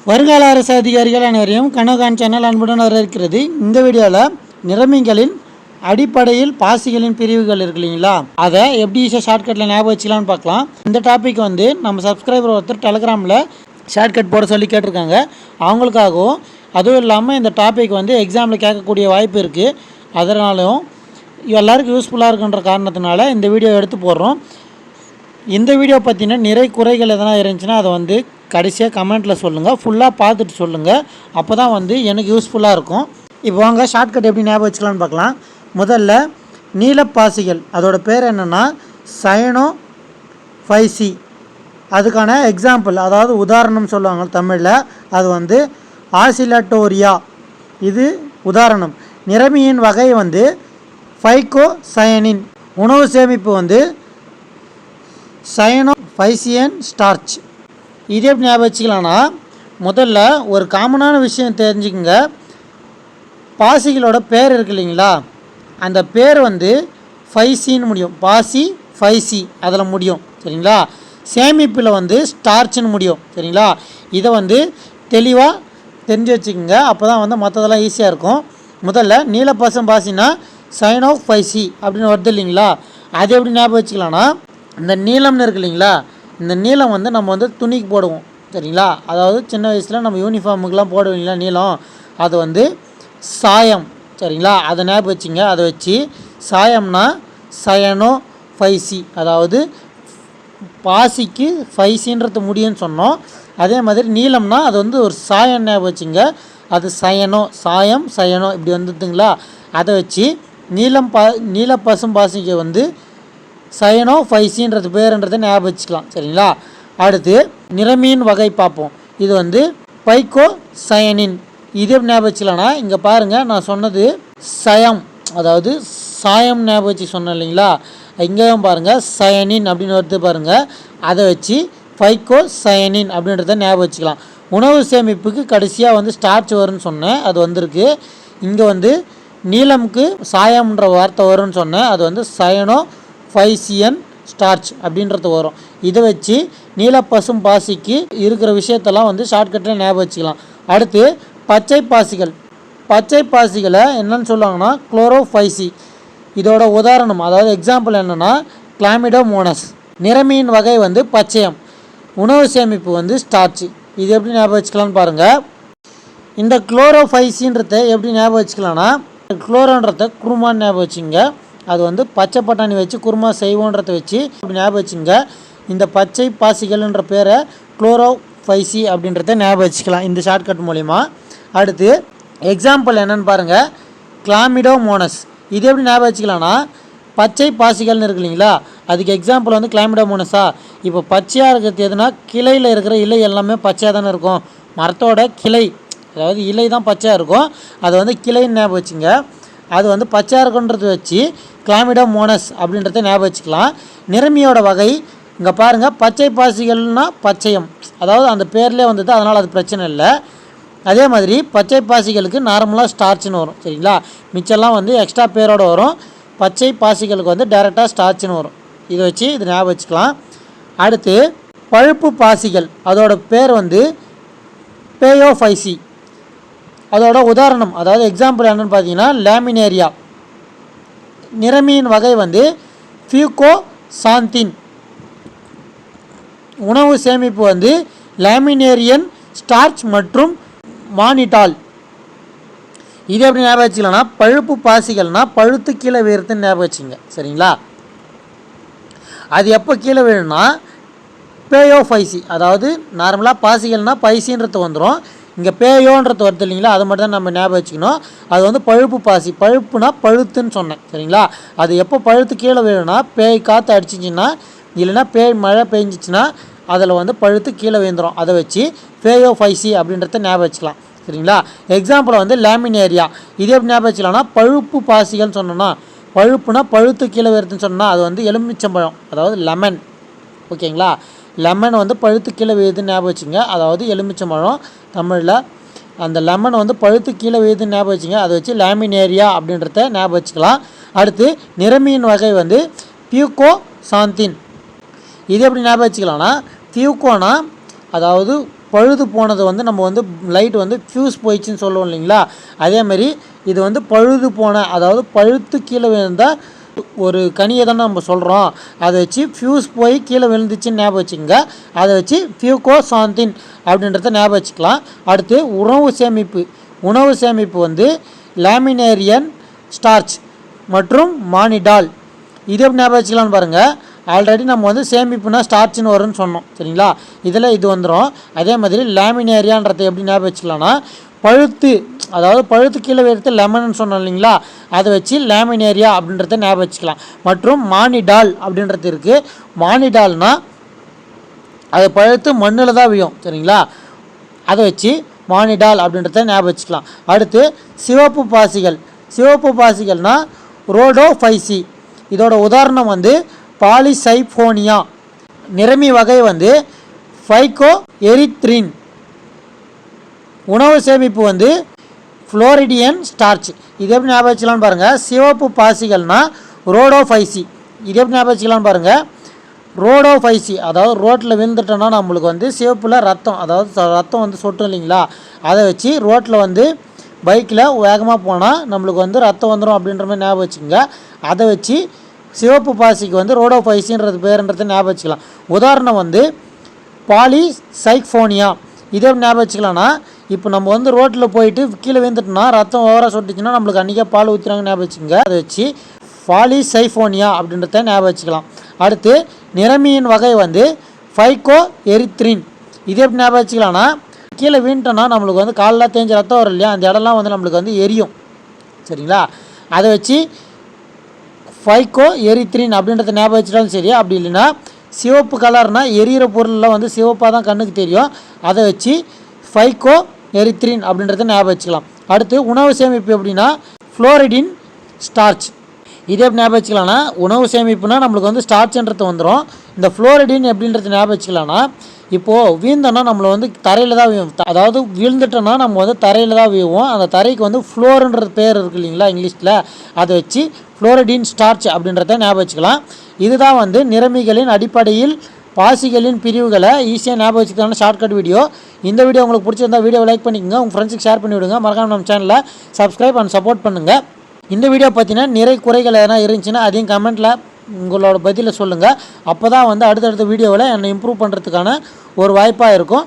வருங்கால அரசு அதிகாரிகள் அனைவரையும் கனகான் சேனல் அன்புடன் வரவேற்கிறது. இந்த வீடியோவில் நிறமிகளின் அடிப்படையில் பாசிகளின் பிரிவுகள் இருக்கு இல்லைங்களா, அதை எப்படி ஈஸியாக ஷார்ட்கட்டில் ஞாபகம் வச்சுக்கலான்னு பார்க்கலாம். இந்த டாபிக் நம்ம சப்ஸ்கிரைபர் ஒருத்தர் டெலகிராமில் ஷார்ட்கட் போட சொல்லி கேட்டிருக்காங்க. அவங்களுக்காகவும் அதுவும் இல்லாமல் இந்த டாபிக் எக்ஸாமில் கேட்கக்கூடிய வாய்ப்பு இருக்குது. அதனாலும் எல்லாருக்கும் யூஸ்ஃபுல்லாக இருக்குன்ற காரணத்தினால இந்த வீடியோ எடுத்து போடுறோம். இந்த வீடியோ பற்றின நிறை குறைகள் எதனா இருந்துச்சுன்னா அதை கடைசியாக கமெண்ட்டில் சொல்லுங்கள். ஃபுல்லாக பார்த்துட்டு சொல்லுங்கள். அப்போ தான் எனக்கு யூஸ்ஃபுல்லாக இருக்கும். இப்போ வாங்க ஷார்ட்கட் எப்படி ஞாபகம் வச்சுக்கலான்னு பார்க்கலாம். முதல்ல நீலப்பாசிகள், அதோட பேர் என்னென்னா சயனோ 5C. அதுக்கான எக்ஸாம்பிள், அதாவது உதாரணம் சொல்லுவாங்க தமிழில். அது ஆசிலட்டோரியா, இது உதாரணம். நிறமியின் வகை ஃபைகோசயனின். உணவு சேமிப்பு சயனோ 5CN ஸ்டார்ச். இது எப்படி ஞாபகம் வச்சுக்கலான்னா, முதல்ல ஒரு காமனான விஷயம் தெரிஞ்சுக்கோங்க. பாசிகளோட பேர் இருக்கு இல்லைங்களா, அந்த பேர் 5Cன்னு முடியும். பாசி 5C அதில் முடியும், சரிங்களா. சேமிப்பில் ஸ்டார்ச்னு முடியும், சரிங்களா. இதை தெளிவாக தெரிஞ்சு வச்சுக்கோங்க. அப்போ தான் மற்றதெல்லாம் ஈஸியாக இருக்கும். முதல்ல நீலப்பசம் பாசினா சயனோ 5C அப்படின்னு வருது இல்லைங்களா. அது எப்படி ஞாபகம் வச்சுக்கலான்னா, இந்த நீளம்னு இருக்கு இல்லைங்களா, இந்த நீளம் நம்ம துணிக்கு போடுவோம், சரிங்களா. அதாவது சின்ன வயசில் நம்ம யூனிஃபார்முக்கெலாம் போடுவீங்களா நீளம், அது சாயம், சரிங்களா. அதை ஞாபகம் வச்சுங்க. அதை வச்சு சாயம்னா சயனோ 5C, அதாவது பாசிக்கு 5Cன்றது முடியும்னு சொன்னோம். அதே மாதிரி நீளம்னா அது ஒரு சாயம் ஞாபகம் வச்சுங்க. அது சயனோ, சாயம் சயனோ இப்படி வந்துட்டுங்களா. அதை வச்சு நீலப்பசும் பாசிக்கு சயனோ 5Cன்றது பேருன்றதை ஞாபகம் வச்சுக்கலாம், சரிங்களா. அடுத்து நிறமியின் வகை பார்ப்போம். இது ஃபைகோசயனின். இது எப்படி ஞாபகம் வச்சுக்கலாம்னா, இங்கே பாருங்கள், நான் சொன்னது சயம், அதாவது சாயம் ஞாபகம் வச்சு சொன்னேன் இல்லைங்களா. இங்கேயும் பாருங்கள் சயனின் அப்படின்னு வருது பாருங்கள். அதை வச்சு ஃபைகோசயனின் அப்படின்றத ஞாபகம் வச்சுக்கலாம். உணவு சேமிப்புக்கு கடைசியாக ஸ்டார்ச் வரும்னு சொன்னேன், அது வந்திருக்கு. இங்கே நீளமுக்கு சாயம்ன்ற வார்த்தை வரும்னு சொன்னேன், அது சயனோ 5CN ஸ்டார்ச் அப்படின்றது வரும். இதை வச்சு நீலப்பசும் பாசிக்கு இருக்கிற விஷயத்தெல்லாம் ஷார்ட்கட்டில் ஞாபகம் வச்சுக்கலாம். அடுத்து பச்சை பாசிகள். பச்சை பாசிகளை என்னன்னு சொல்லுவாங்கன்னா குளோரோ 5C. இதோட உதாரணம், அதாவது எக்ஸாம்பிள் என்னென்னா கிளாமிடோமோனஸ். நிறமியின் வகை பச்சையம். உணவு சேமிப்பு ஸ்டார்ச். இது எப்படி ஞாபகம் வச்சுக்கலான்னு பாருங்கள். இந்த குளோரோ 5Cன்றத எப்படி ஞாபகம் வச்சுக்கலான்னா, குளோரோன்றத குருமான்னு ஞாபகம் வச்சுங்க. அது பச்சை பட்டாணி வச்சு குருமா செய்வோன்றதை வச்சு அப்படி ஞாபகம் வச்சுங்க. இந்த பச்சை பாசிகள்ன்ற பேரை குளோரோ 5C அப்படின்றத ஞாபகம் வச்சுக்கலாம் இந்த ஷார்ட்கட் மூலிமா. அடுத்து எக்ஸாம்பிள் என்னென்னு பாருங்கள், கிளாமிடோமோனஸ். இது எப்படி ஞாபகம் வச்சுக்கலான்னா, பச்சை பாசிகள்னு இருக்கு இல்லைங்களா, அதுக்கு எக்ஸாம்பிள் கிளாமிடோமோனஸா. இப்போ பச்சையாக இருக்கிறது எதுனா, கிளையில் இருக்கிற இலை எல்லாமே பச்சையாக தானே இருக்கும். மரத்தோட கிளை, அதாவது இலை தான் பச்சையாக இருக்கும். அது கிளைன்னு ஞாபகம் வச்சுங்க. அது பச்சையாக இருக்குன்றது வச்சு கிளாமிடோமோனஸ் அப்படின்றத ஞாபகம் வச்சுக்கலாம். நிறமியோட வகை இங்கே பாருங்கள், பச்சை பாசிகள்னால் பச்சையம், அதாவது அந்த பேர்லேயே அதனால் அது பிரச்சனை இல்லை. அதே மாதிரி பச்சை பாசிகளுக்கு நார்மலாக ஸ்டார்ச்னு வரும், சரிங்களா. மிச்சம்லாம் எக்ஸ்ட்ரா பேரோடு வரும். பச்சை பாசிகளுக்கு டைரெக்டாக ஸ்டார்ச்னு வரும். இதை வச்சு இது ஞாபகம் வச்சுக்கலாம். அடுத்து பழுப்பு பாசிகள், அதோட பேர் பேயோ 5C. அதோட உதாரணம், அதாவது எக்ஸாம்பிள் என்னென்னு பார்த்தீங்கன்னா லேமினேரியா. நிறமியின் வகை ஃபியூகோசாந்தின். உணவு சேமிப்பு லேமினேரியன் ஸ்டார்ச் மற்றும் மானிட்டால். இது எப்படி ஞாபகம் வச்சுக்கலாம்னா, பழுப்பு பாசிகள்னால் பழுத்து கீழே விழுறதுன்னு ஞாபகம் வச்சுங்க, சரிங்களா. அது எப்போ கீழே விழுனா பேயோ 5C, அதாவது நார்மலாக பாசிகள்னால் 5Cன்றது வந்துடும். இங்கே பேயோன்றது வருது இல்லைங்களா, அதை மட்டும் தான் நம்ம ஞாபகம் வச்சுக்கணும். அது பழுப்பு பாசி. பழுப்புனா பழுத்துன்னு சொன்னேன், சரிங்களா. அது எப்போ பழுத்து கீழே விழுனா, பேய் காற்று அடிச்சிச்சின்னா இல்லைன்னா பேய் மழை பெஞ்சிச்சின்னா அதில் பழுத்து கீழே விழுந்துடும். அதை வச்சு பேயோ 5C அப்படின்றத ஞாபகம் வச்சுக்கலாம், சரிங்களா. Example laminaria. இது எப்படி ஞாபகம் வச்சுக்கலாம்னா, பழுப்பு பாசிகள்னு சொன்னோன்னா, பழுப்புனா பழுத்து கீழே வருதுன்னு சொன்னால் அது எலுமிச்சம்பழம், அதாவது லெமன், ஓகேங்களா. லெமன் பழுத்து கீழே விழுதுன்னு ஞாபகம் வச்சுங்க, அதாவது எலுமிச்சம்பழம் தமிழில். அந்த லெமன் பழுத்து கீழே விழுதுன்னு ஞாபகம் வச்சுங்க. அதை வச்சு லேமினேரியா அப்படின்றத ஞாபகம் வச்சுக்கலாம். அடுத்து நிறமியின் வகை பியூகோசாந்தின். இது எப்படி ஞாபகம் வச்சுக்கலாம்னா, ஃபியூகோனா அதாவது பழுது போனது வந்து நம்ம வந்து லைட் வந்து ஃப்யூஸ் போயிடுச்சுன்னு சொல்லுவோம் இல்லைங்களா, அதேமாதிரி இது வந்து பழுது போன, அதாவது பழுத்து கீழே விழுந்தால் ஒரு கனியை தானே நம்ம சொல்கிறோம், அதை வச்சு ஃப்யூஸ் போய் கீழே விழுந்துச்சுன்னு ஞாபகம் வச்சுக்கோங்க. அதை வச்சு ஃபியூகோசாந்தின் அப்படின்றத ஞாபகம் வச்சுக்கலாம். அடுத்து உணவு சேமிப்பு வந்து லேமினேரியன் ஸ்டார்ச் மற்றும் மானிடால். இது எப்படி ஞாபகம் வச்சுக்கலான்னு பாருங்கள். ஆல்ரெடி நம்ம வந்து சேமிப்புனா ஸ்டார்ச்னு வரும்னு சொன்னோம் சரிங்களா, இதில் இது வந்துடும். அதே மாதிரி லேமினேரியான்றதை எப்படி ஞாபகம் வச்சுக்கலாம்னா பழுத்து கீழே வைத்து லெமன்னு சொன்னோம் இல்லைங்களா, அதை வச்சு லேமினேரியா அப்படின்றத ஞாபகம் வச்சுக்கலாம். மற்றும் மானிடால் அப்படின்றது இருக்குது. மானிடால்னால் அது பழுத்து மண்ணில் தான் விழும் சரிங்களா, அதை வச்சு மானிடால் அப்படின்றத ஞாபகம் வச்சுக்கலாம். அடுத்து சிவப்பு பாசிகள்னால் ரோடோஃபைசி. இதோட உதாரணம் வந்து பாலிசைஃபோனியா. நிறமி வகை வந்து ஃபைகோ எரித்ரின். உணவு சேமிப்பு வந்து ஃப்ளோரிடியன் ஸ்டார்ச். இது எப்படி ஞாபகம் வச்சுக்கலான்னு பாருங்கள். சிவப்பு பாசிகள்னால் ரோடோஃபைசி. இது எப்படி ஞாபகம் வச்சுக்கலான்னு பாருங்கள். ரோடோஃபைசி அதாவது ரோட்டில் விழுந்துட்டோன்னா நம்மளுக்கு வந்து சிவப்பில் ரத்தம் வந்து சொட்டும் இல்லைங்களா, அதை வச்சு ரோட்டில் வந்து பைக்கில் வேகமாக போனால் நம்மளுக்கு வந்து ரத்தம் வந்துடும் அப்படின்ற மாதிரி ஞாபகம் வச்சுக்கோங்க. அதை வச்சு சிவப்பு பாசிக்கு வந்து ரோடோஃபைசின்றது பேருன்றதை ஞாபகம் வச்சுக்கலாம். உதாரணம் வந்து பாலிசைஃபோனியா. இதே ஞாபகம் வச்சுக்கலாம்னா, இப்போ நம்ம வந்து ரோட்டில் போயிட்டு கீழே விழுந்துட்டோம்னா ரத்தம் ஓவராக சொட்டுச்சுன்னா நம்மளுக்கு அன்றைக்கே பால் ஊற்றுறாங்க ஞாபகம் வச்சுக்கோங்க. அதை வச்சு பாலிசைஃபோனியா அப்படின்றத ஞாபகம் வச்சுக்கலாம். அடுத்து நிறமியின் வகை வந்து ஃபைகோ எரித்ரின். இதே எப்படி ஞாபகம் வச்சுக்கலாம்னா, கீழே வீண்டோன்னா நம்மளுக்கு வந்து காலில் தேஞ்ச ரத்தம் வரும் இல்லையா, அந்த இடம்லாம் வந்து நம்மளுக்கு வந்து எரியும் சரிங்களா, அதை வச்சு ஃபைகோ எரித்ரின் அப்படின்றத ஞாபகம் வச்சுட்டாலும் சரி. அப்படி இல்லைன்னா சிவப்பு கலர்னால் எரியிற பொருளெலாம் வந்து சிவப்பாக தான் கண்ணுக்கு தெரியும், அதை வச்சு ஃபைகோ எரித்ரின் அப்படின்றத ஞாபகம் வச்சுக்கலாம். அடுத்து உணவு சேமிப்பு எப்படின்னா ஃப்ளோரிடின் ஸ்டார்ச். இதே எப்படி ஞாபகம் வச்சுக்கலாம்னா, உணவு சேமிப்புனா நம்மளுக்கு வந்து ஸ்டார்ச்ன்றது வந்துடும். இந்த ஃப்ளோரிடின் எப்படின்றது ஞாபகம் வச்சுக்கலாம்னா, இப்போது வீழ்ந்தோன்னா நம்மளை வந்து தரையில் தான் வீழும், அதாவது வீழ்ந்துட்டோன்னா நம்ம வந்து தரையில் தான் வீழுவோம். அந்த தரைக்கு வந்து ஃப்ளோருன்றது பேர் இருக்குது இல்லைங்களா இங்கிலீஷில், அதை வச்சு ஃப்ளோரிடின் ஸ்டார்ச் அப்படின்றத ஞாபகம் வச்சுக்கலாம். இதுதான் வந்து நிறமிகளின் அடிப்படையில் பாசிகளின் பிரிவுகளை ஈஸியாக ஞாபகம் வச்சுக்கலாம் ஷார்ட்கட் வீடியோ. இந்த வீடியோ உங்களுக்கு பிடிச்சிருந்தா வீடியோவை லைக் பண்ணிக்கோங்க, உங்கள் ஃப்ரெண்ட்ஸுக்கு ஷேர் பண்ணி விடுங்க, மறக்காம நம்ம சேனலை சப்ஸ்கிரைப் அண்ட் சப்போர்ட் பண்ணுங்கள். இந்த வீடியோ பார்த்தீங்கன்னா நிறை குறைகள் எதனா இருந்துச்சுன்னா அதையும் கமெண்ட்டில் உங்களோட பதிலை சொல்லுங்கள். அப்போ தான் வந்து அடுத்தடுத்த வீடியோவில் என்னை இம்ப்ரூவ் பண்ணுறதுக்கான ஒரு வாய்ப்பாக இருக்கும்.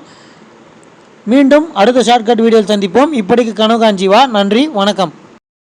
மீண்டும் அடுத்த ஷார்ட்கட் வீடியோவில் சந்திப்போம். இப்படிக்கு கனவு காஞ்சிவா. நன்றி, வணக்கம்.